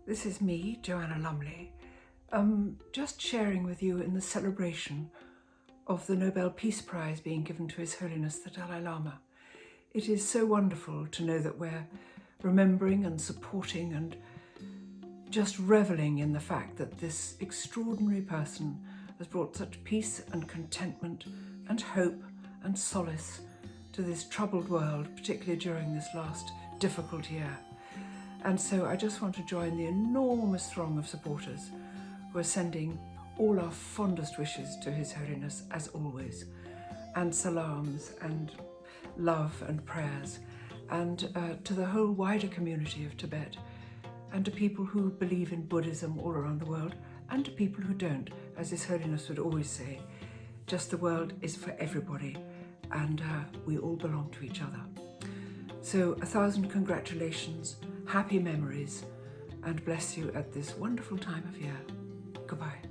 This is me, Joanna Lumley, just sharing with you in the celebration of the Nobel Peace Prize being given to His Holiness the Dalai Lama. It is so wonderful to know that we're remembering and supporting and just reveling in the fact that this extraordinary person has brought such peace and contentment and hope and solace to this troubled world, particularly during this last difficult year. And so I just want to join the enormous throng of supporters who are sending all our fondest wishes to His Holiness, as always, and salams and love and prayers, and to the whole wider community of Tibet, and to people who believe in Buddhism all around the world, and to people who don't. As His Holiness would always say, just the world is for everybody, and we all belong to each other. So 1,000 congratulations, happy memories, and bless you at this wonderful time of year. Goodbye.